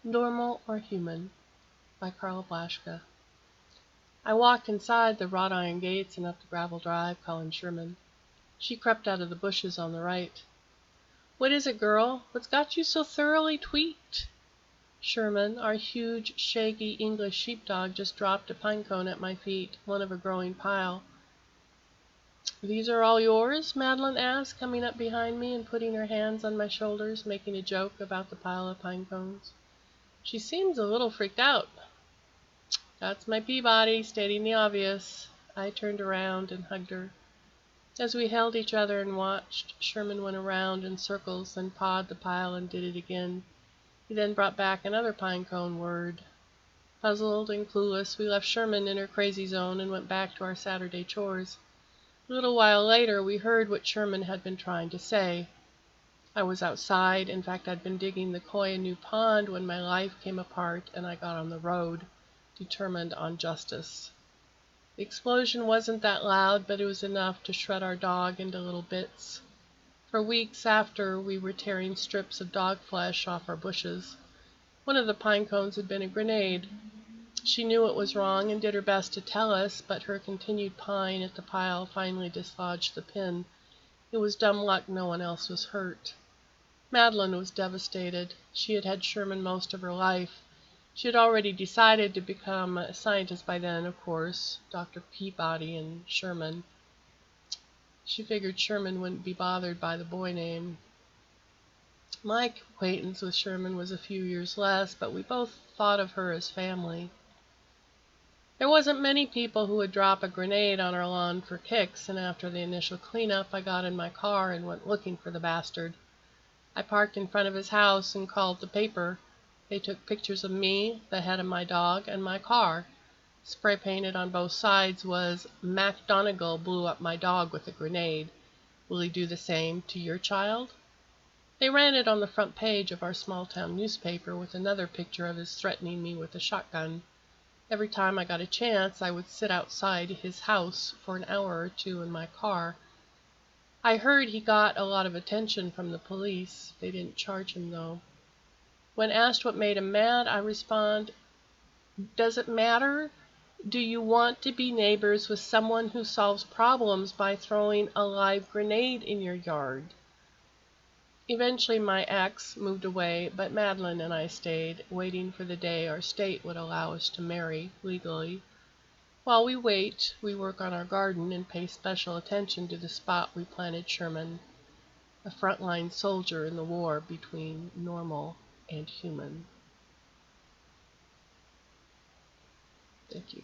Normal or Human by Carla Blaschka. I walked inside the wrought iron gates and up the gravel drive, calling Sherman. She crept out of the bushes on the right. "What is it, girl? What's got you so thoroughly tweaked?" Sherman, our huge, shaggy English sheepdog, just dropped a pine cone at my feet, one of a growing pile. "These are all yours?" Madeline asked, coming up behind me and putting her hands on my shoulders, making a joke about the pile of pine cones. She seems a little freaked out. "That's my Peabody, stating the obvious." I turned around and hugged her. As we held each other and watched, Sherman went around in circles, then pawed the pile and did it again. He then brought back another pine cone word. Puzzled and clueless, we left Sherman in her crazy zone and went back to our Saturday chores. A little while later, we heard what Sherman had been trying to say. I was outside. In fact, I'd been digging the Koya New Pond when my life came apart and I got on the road, determined on justice. The explosion wasn't that loud, but it was enough to shred our dog into little bits. For weeks after, we were tearing strips of dog flesh off our bushes. One of the pine cones had been a grenade. She knew it was wrong and did her best to tell us, but her continued pawing at the pile finally dislodged the pin. It was dumb luck no one else was hurt. Madeline was devastated. She had had Sherman most of her life. She had already decided to become a scientist by then, of course, Dr. Peabody and Sherman. She figured Sherman wouldn't be bothered by the boy name. My acquaintance with Sherman was a few years less, but we both thought of her as family. There wasn't many people who would drop a grenade on our lawn for kicks, and after the initial cleanup, I got in my car and went looking for the bastard. I parked in front of his house and called the paper. They took pictures of me, the head of my dog, and my car. Spray painted on both sides was, "MacDonagall blew up my dog with a grenade. Will he do the same to your child?" They ran it on the front page of our small town newspaper with another picture of his threatening me with a shotgun. Every time I got a chance, I would sit outside his house for an hour or two in my car. I heard he got a lot of attention from the police. They didn't charge him, though. When asked what made him mad, I respond, "Does it matter? Do you want to be neighbors with someone who solves problems by throwing a live grenade in your yard?" Eventually my ex moved away, but Madeline and I stayed, waiting for the day our state would allow us to marry legally. While we wait, we work on our garden and pay special attention to the spot we planted Sherman, a frontline soldier in the war between normal and human. Thank you.